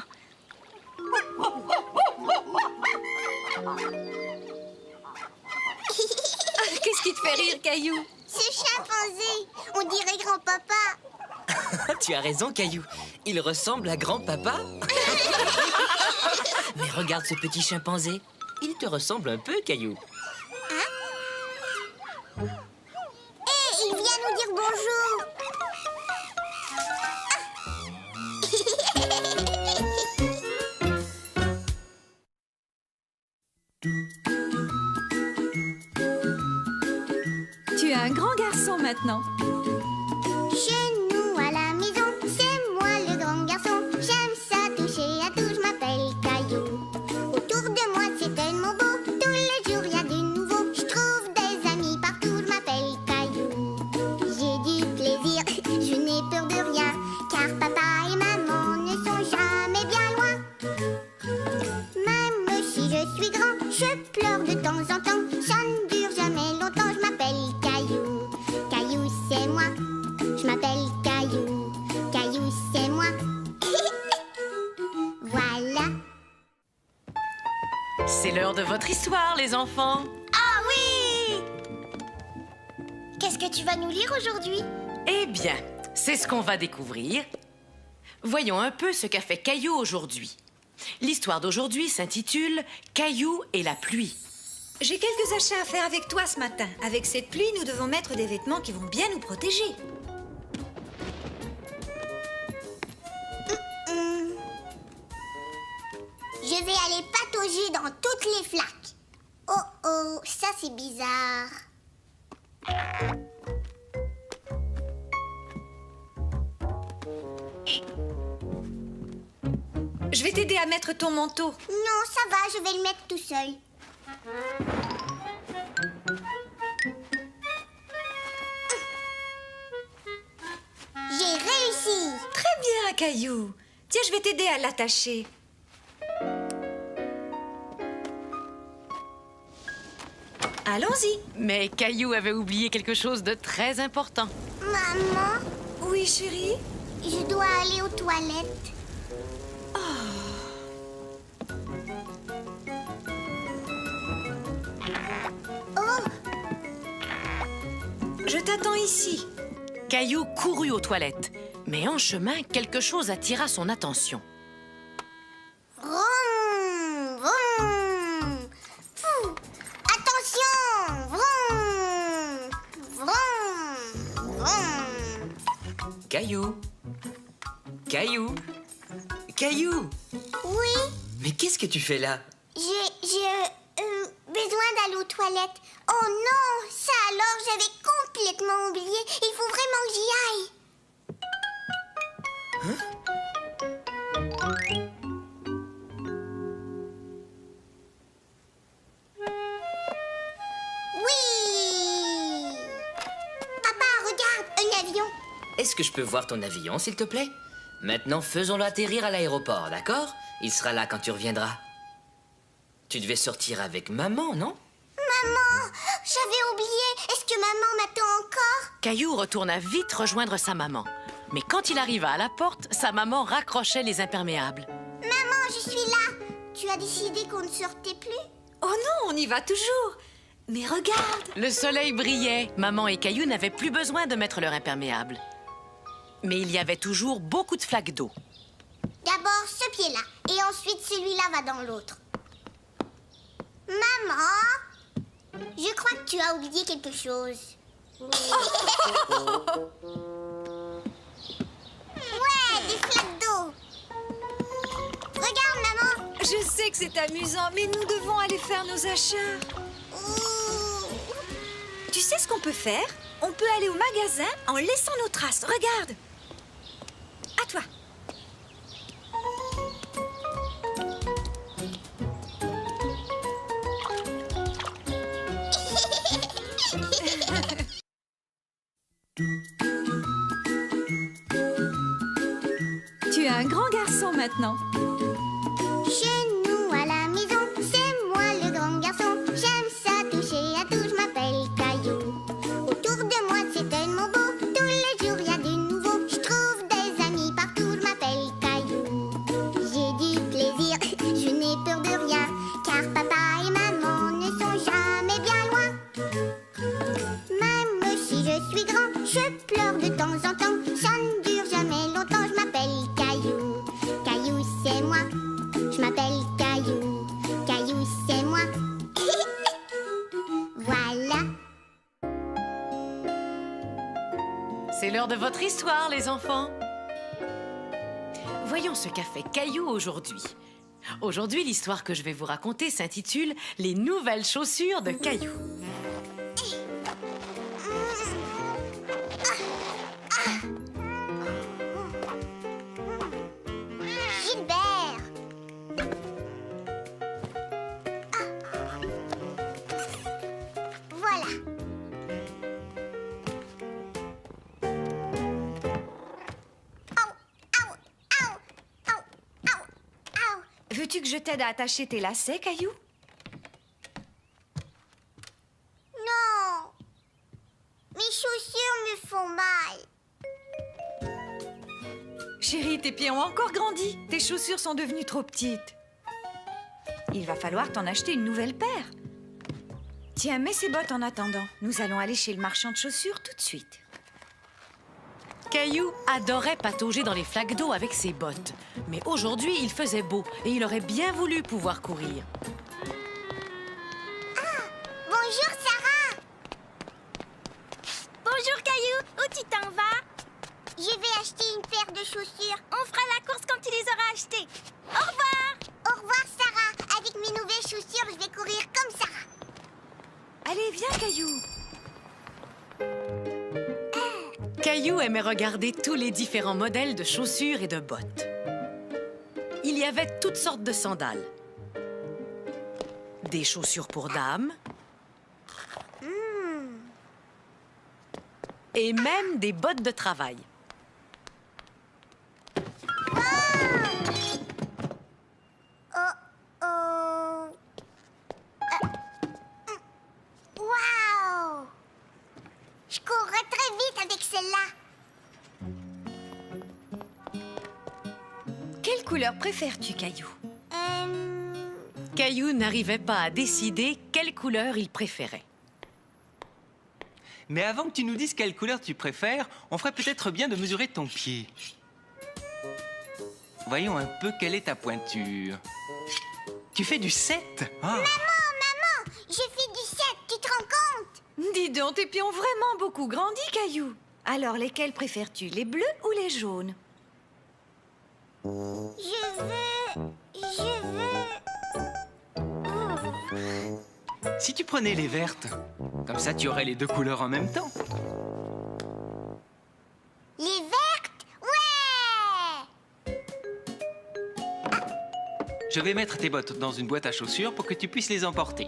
Speaker 1: Qu'est-ce qui te fait rire, Caillou?
Speaker 2: Ce chimpanzé, on dirait grand-papa.
Speaker 4: Tu as raison, Caillou. Il ressemble à grand-papa. Mais regarde ce petit chimpanzé. Il te ressemble un peu, Caillou.
Speaker 2: Il vient nous dire bonjour.
Speaker 1: Tu es un grand garçon maintenant.
Speaker 2: Chez nous à la maison, c'est moi le grand garçon. J'aime ça toucher à tout, je m'appelle Caillou. Autour de moi c'est tellement beau, tous les jours il y a du nouveau. Je trouve des amis partout, je m'appelle Caillou. J'ai du plaisir, je n'ai peur de rien, car papa et maman ne sont jamais bien loin. Même si je suis grand, je pleure de temps en temps. Ça ne dure jamais longtemps, je m'appelle Caillou. Caillou c'est moi, je m'appelle Caillou. Caillou c'est moi. Voilà.
Speaker 3: C'est l'heure de votre histoire, les enfants.
Speaker 2: Ah oui! Qu'est-ce que tu vas nous lire aujourd'hui?
Speaker 3: Eh bien, c'est ce qu'on va découvrir. Voyons un peu ce qu'a fait Caillou aujourd'hui. L'histoire d'aujourd'hui s'intitule « Caillou et la pluie ».
Speaker 1: J'ai quelques achats à faire avec toi ce matin. Avec cette pluie, nous devons mettre des vêtements qui vont bien nous protéger.
Speaker 2: Je vais aller patauger dans toutes les flaques. Oh oh, ça c'est bizarre.
Speaker 1: Je vais t'aider à mettre ton manteau.
Speaker 2: Non, ça va, je vais le mettre tout seul. J'ai réussi.
Speaker 1: Très bien, Caillou. Tiens, je vais t'aider à l'attacher. Allons-y.
Speaker 3: Mais Caillou avait oublié quelque chose de très important.
Speaker 2: Maman,
Speaker 1: Oui, chérie?
Speaker 2: je dois aller aux toilettes. Oh,
Speaker 1: Je t'attends ici.
Speaker 3: Caillou courut aux toilettes, mais en chemin, quelque chose attira son attention.
Speaker 2: vroom, vroom. Fou, attention, vroom, vroom, vroom.
Speaker 4: Caillou. Caillou. Caillou.
Speaker 2: Oui,
Speaker 4: Mais qu'est-ce que tu fais là?
Speaker 2: j'ai besoin d'aller aux toilettes. Oh non, ça alors, j'avais complètement oublié. Il faut vraiment que j'y aille. Oui. Papa, regarde, un avion.
Speaker 4: Est-ce que je peux voir ton avion, s'il te plaît? Maintenant, faisons-le atterrir à l'aéroport, d'accord? Il sera là quand tu reviendras. Tu devais sortir avec maman, non?
Speaker 2: Maman, j'avais oublié. Est-ce que maman m'attend encore?
Speaker 3: Caillou retourna vite rejoindre sa maman. Mais quand il arriva à la porte, sa maman raccrochait les imperméables.
Speaker 2: Maman, je suis là. Tu as décidé qu'on ne sortait plus?
Speaker 1: Oh non, on y va toujours. Mais regarde.
Speaker 3: Le soleil brillait. Maman et Caillou n'avaient plus besoin de mettre leur imperméable. Mais il y avait toujours beaucoup de flaques d'eau.
Speaker 2: D'abord ce pied-là, et ensuite celui-là va dans l'autre. Maman, je crois que tu as oublié quelque chose. Ouais, des flaques d'eau. Regarde, maman.
Speaker 1: Je sais que c'est amusant, mais nous devons aller faire nos achats.
Speaker 2: Ouh.
Speaker 1: Tu sais ce qu'on peut faire? On peut aller au magasin en laissant nos traces. Regarde. À toi. Tu es un grand garçon maintenant.
Speaker 2: Chez nous à la maison, c'est moi le grand garçon. J'aime ça toucher à tout, je m'appelle Caillou. Autour de moi c'est tellement beau, tous les jours y a du nouveau. Je trouve des amis partout, je m'appelle Caillou. J'ai du plaisir, je n'ai peur de rien, car papa et maman ne sont jamais bien loin. Même si je suis grand, je pleure de temps en temps. Ça ne dure jamais longtemps, je m'appelle Caillou. Caillou c'est moi, je m'appelle Caillou. Caillou c'est moi. Voilà.
Speaker 3: C'est l'heure de votre histoire, les enfants. Voyons ce qu'a fait Caillou aujourd'hui. Aujourd'hui, l'histoire que je vais vous raconter s'intitule « Les nouvelles chaussures de Caillou ».
Speaker 2: Gilbert. Voilà. Au, au, au, au, au, au.
Speaker 1: Veux-tu que je t'aide à attacher tes lacets, Caillou?
Speaker 2: Non. Mes chaussures me font mal.
Speaker 1: Chérie, tes pieds ont encore grandi. Tes chaussures sont devenues trop petites. Il va falloir t'en acheter une nouvelle paire. Tiens, mets ces bottes en attendant. Nous allons aller chez le marchand de chaussures tout de suite.
Speaker 3: Caillou adorait patauger dans les flaques d'eau avec ses bottes. Mais aujourd'hui, il faisait beau et il aurait bien voulu pouvoir courir.
Speaker 2: Bonjour Sarah.
Speaker 5: Bonjour Caillou, où tu t'en vas?
Speaker 2: Je vais acheter une paire de chaussures.
Speaker 5: On fera la course quand tu les auras achetées. Au revoir!
Speaker 2: Au revoir Sarah. Avec mes nouvelles chaussures, je vais courir comme Sarah.
Speaker 1: Allez, viens, Caillou.
Speaker 3: Caillou aimait regarder tous les différents modèles de chaussures et de bottes. Il y avait toutes sortes de sandales. Des chaussures pour dames. Et même des bottes de travail.
Speaker 2: Oh. Waouh! Je courrais très vite avec celle-là.
Speaker 1: Quelle couleur préfères-tu, Caillou?
Speaker 3: Caillou n'arrivait pas à décider quelle couleur il préférait.
Speaker 7: Mais avant que tu nous dises quelle couleur tu préfères, on ferait peut-être bien de mesurer ton pied. Voyons un peu quelle est ta pointure. Tu fais du 7.
Speaker 2: Maman, je fais du 7, tu te rends compte?
Speaker 1: Dis donc, tes pieds ont vraiment beaucoup grandi, Caillou. Alors, lesquels préfères-tu, les bleus ou les jaunes?
Speaker 2: Je veux...
Speaker 7: Si tu prenais les vertes, comme ça tu aurais les deux couleurs en même temps.
Speaker 2: Les vertes? Ouais!
Speaker 7: Je vais mettre tes bottes dans une boîte à chaussures pour que tu puisses les emporter.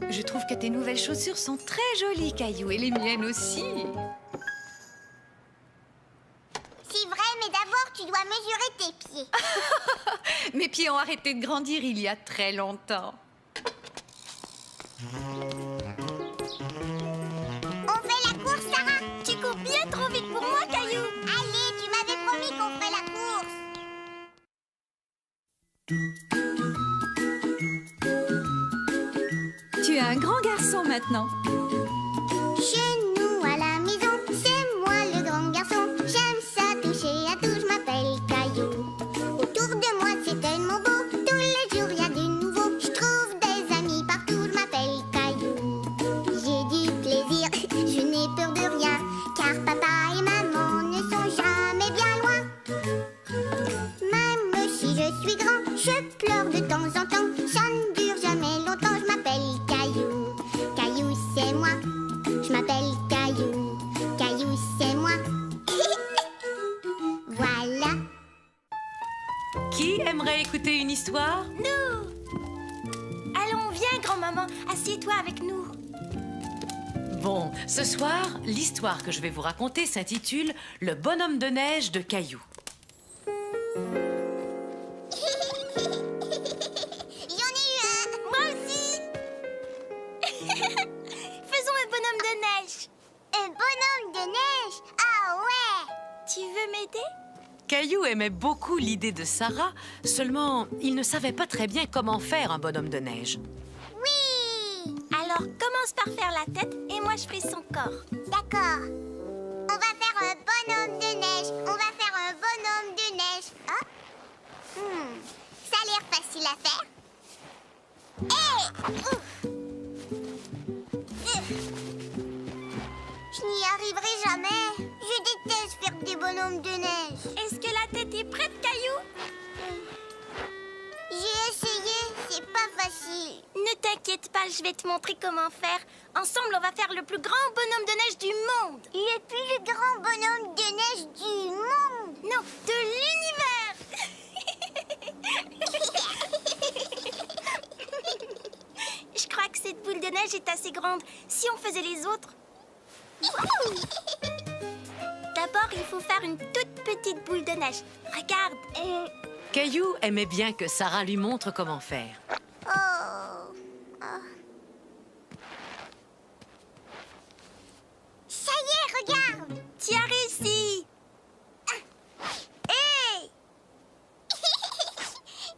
Speaker 1: Je trouve que tes nouvelles chaussures sont très jolies, Caillou, et les miennes aussi.
Speaker 2: C'est vrai, mais d'abord tu dois mesurer tes pieds.
Speaker 1: Mes pieds ont arrêté de grandir il y a très longtemps.
Speaker 2: On fait la course, Sarah?
Speaker 5: Tu cours bien trop vite pour moi, Caillou.
Speaker 2: Allez, tu m'avais promis qu'on ferait la course.
Speaker 1: Tu es un grand garçon maintenant.
Speaker 2: Chez nous à la maison, c'est moi le grand garçon. J'aime ça toucher je suis grand, je pleure de temps en temps. Ça ne dure jamais longtemps, je m'appelle Caillou. Caillou, c'est moi. Je m'appelle Caillou. Caillou, c'est moi. Voilà.
Speaker 3: Qui aimerait écouter une histoire?
Speaker 5: Allons, viens, grand-maman, assieds-toi avec nous.
Speaker 3: Bon, ce soir, l'histoire que je vais vous raconter s'intitule « Le bonhomme de neige de Caillou ».
Speaker 2: J'en ai eu un.
Speaker 5: Moi aussi. Faisons un bonhomme de neige.
Speaker 2: Un bonhomme de neige. Ah ouais.
Speaker 5: Tu veux m'aider?
Speaker 3: Caillou aimait beaucoup l'idée de Sarah, seulement il ne savait pas très bien comment faire un bonhomme de neige.
Speaker 2: Oui.
Speaker 5: Alors, commence par faire la tête et moi je fais son corps.
Speaker 2: D'accord. On va faire un bonhomme de neige. On va faire un bonhomme de neige. Hop. Ça a l'air facile à faire. Hé! Ouf! Je n'y arriverai jamais. Je déteste faire des bonhommes de neige.
Speaker 5: Est-ce que la tête est prête, Caillou?
Speaker 2: J'ai essayé, c'est pas facile.
Speaker 5: Ne t'inquiète pas, je vais te montrer comment faire. Ensemble, on va faire le plus grand bonhomme de neige du monde.
Speaker 2: Le plus grand bonhomme de neige du monde.
Speaker 5: Non, de l'univers. Je crois que cette boule de neige est assez grande. Si on faisait les autres... D'abord, il faut faire une toute petite boule de neige. Regarde.
Speaker 3: Caillou aimait bien que Sarah lui montre comment faire.
Speaker 2: Oh. Ça y est, regarde.
Speaker 5: Tu as réussi.
Speaker 2: Hey.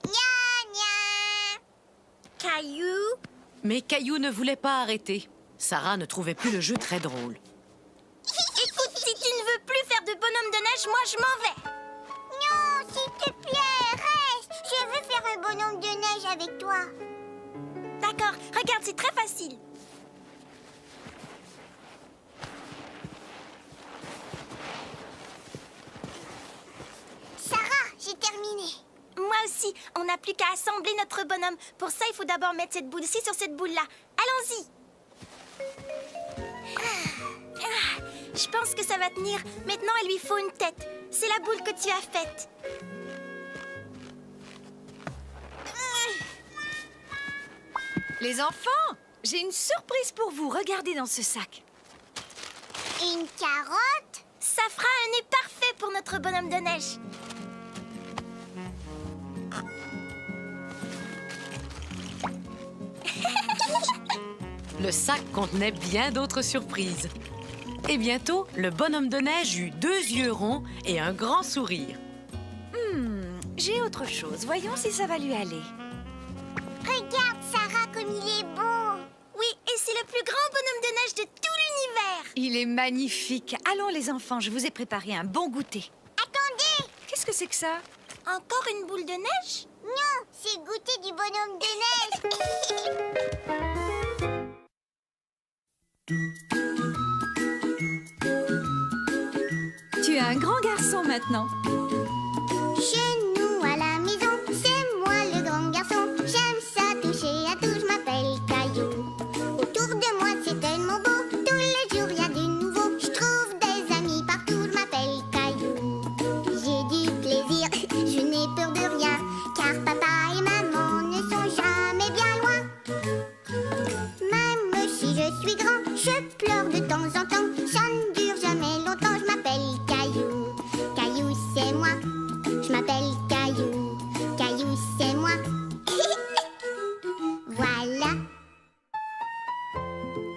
Speaker 2: Gna gna.
Speaker 5: Caillou.
Speaker 3: Mais Caillou ne voulait pas arrêter. Sarah ne trouvait plus le jeu très drôle.
Speaker 5: Écoute, si tu ne veux plus faire de bonhomme de neige, moi je m'en vais.
Speaker 2: Non, s'il te plaît, reste. Je veux faire un bonhomme de neige avec toi.
Speaker 5: D'accord, regarde, c'est très facile.
Speaker 2: Sarah, j'ai terminé.
Speaker 5: Moi aussi, on n'a plus qu'à assembler notre bonhomme. Pour ça, il faut d'abord mettre cette boule-ci sur cette boule-là. Allons-y. Je pense que ça va tenir. Maintenant, il lui faut une tête. C'est la boule que tu as faite.
Speaker 1: Les enfants, j'ai une surprise pour vous. Regardez dans ce sac.
Speaker 2: Une carotte.
Speaker 5: Ça fera un nez parfait pour notre bonhomme de neige.
Speaker 3: Le sac contenait bien d'autres surprises. Et bientôt, le bonhomme de neige eut 2 yeux ronds et un grand sourire.
Speaker 1: J'ai autre chose. Voyons si ça va lui aller.
Speaker 2: Regarde, Sarah, comme il est beau.
Speaker 5: Oui, et c'est le plus grand bonhomme de neige de tout l'univers.
Speaker 1: Il est magnifique. Allons les enfants, je vous ai préparé un bon goûter.
Speaker 2: Attendez.
Speaker 1: Qu'est-ce que c'est que ça?
Speaker 5: Encore une boule de neige?
Speaker 2: Non, c'est le goûter du bonhomme de neige.
Speaker 1: Tu es un grand garçon maintenant.
Speaker 2: Chez nous à la maison, c'est moi le grand garçon. J'aime ça toucher à tout, je m'appelle Caillou. Autour de moi c'est tellement beau, tous les jours y a du nouveau. Je trouve des amis partout, je m'appelle Caillou. J'ai du plaisir, je n'ai peur de rien, car papa et maman ne sont jamais bien loin. Même si je suis grand, je pleure de temps en temps. Ça ne dure jamais longtemps, je m'appelle Caillou. Caillou c'est moi. Je m'appelle Caillou. Caillou, c'est moi. Voilà.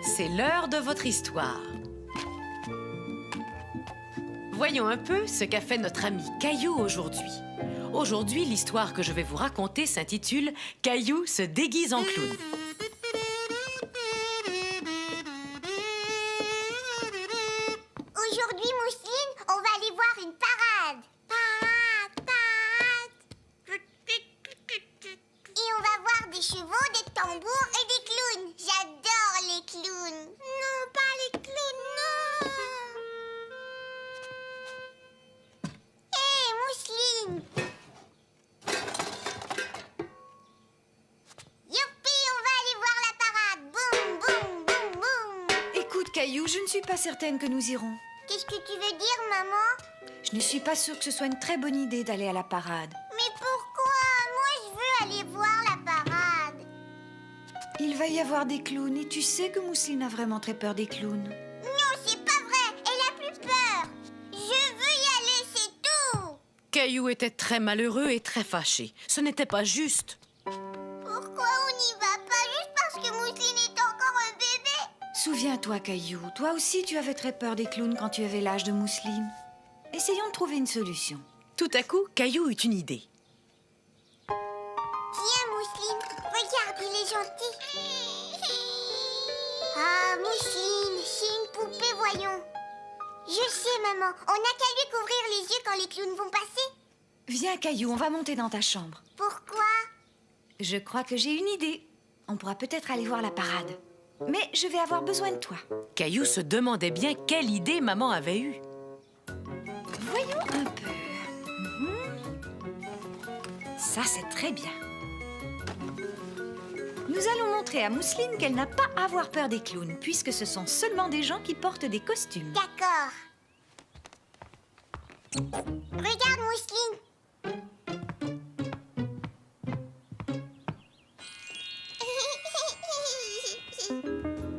Speaker 3: C'est l'heure de votre histoire. Voyons un peu ce qu'a fait notre ami Caillou aujourd'hui. Aujourd'hui, l'histoire que je vais vous raconter s'intitule « Caillou se déguise en clown ».
Speaker 2: Aujourd'hui, Mousseline, on va aller voir une parade. Parade, parade. Et on va voir des chevaux, des tambours et des clowns. J'adore les clowns. Non, pas les clowns, non. Hé, Mousseline.
Speaker 8: Caillou, je ne suis pas certaine que nous irons.
Speaker 2: Qu'est-ce que tu veux dire, maman?
Speaker 8: Je ne suis pas sûre que ce soit une très bonne idée d'aller à la parade.
Speaker 2: Mais pourquoi? Moi, je veux aller voir la parade.
Speaker 8: Il va y avoir des clowns et tu sais que Mousseline a vraiment très peur des clowns.
Speaker 2: Non, c'est pas vrai. Elle a plus peur. Je veux y aller, c'est tout.
Speaker 3: Caillou était très malheureux et très fâché. Ce n'était pas juste.
Speaker 2: Pourquoi on n'y va pas juste parce que Mousseline est encore un bébé?
Speaker 8: Souviens-toi, Caillou, toi aussi tu avais très peur des clowns quand tu avais l'âge de Mousseline. Essayons de trouver une solution.
Speaker 3: Tout à coup, Caillou eut une idée.
Speaker 2: Tiens, Mousseline, regarde, il est gentil. Ah, Mousseline, c'est une poupée, voyons. Je sais, maman, on n'a qu'à lui couvrir les yeux quand les clowns vont passer.
Speaker 8: Viens, Caillou, on va monter dans ta chambre.
Speaker 2: Pourquoi?
Speaker 8: Je crois que j'ai une idée. On pourra peut-être aller voir la parade. Mais je vais avoir besoin de toi.
Speaker 3: Caillou se demandait bien quelle idée maman avait eue.
Speaker 8: Voyons un peu. Ça, c'est très bien. Nous allons montrer à Mousseline qu'elle n'a pas à avoir peur des clowns, puisque ce sont seulement des gens qui portent des costumes.
Speaker 2: D'accord. Regarde, Mousseline.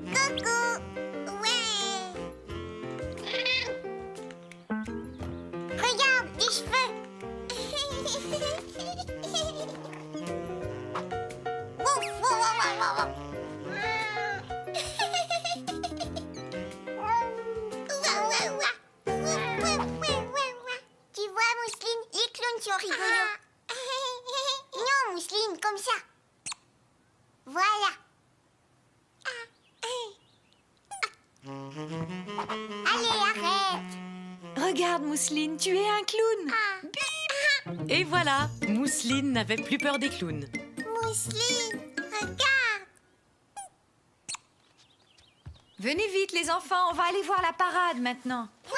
Speaker 2: Coucou. Ouais. Regarde, des cheveux. Ouf, wow, wow, wow, wow. Ouah, ouah, ouah. Tu vois, Mousseline, les clowns sont rigolos. Non, Mousseline, comme ça. Voilà. Allez, arrête.
Speaker 8: Regarde, Mousseline, tu es un clown.
Speaker 3: Et voilà, Mousseline n'avait plus peur des clowns.
Speaker 2: Mousseline, regarde.
Speaker 8: Venez vite, les enfants, on va aller voir la parade maintenant.
Speaker 2: Ouais.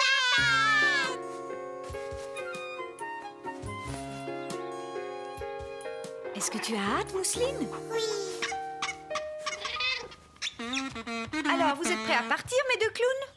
Speaker 8: Est-ce que tu as hâte, Mousseline?
Speaker 2: Oui.
Speaker 8: Alors, vous êtes prêts à partir, mes deux clowns?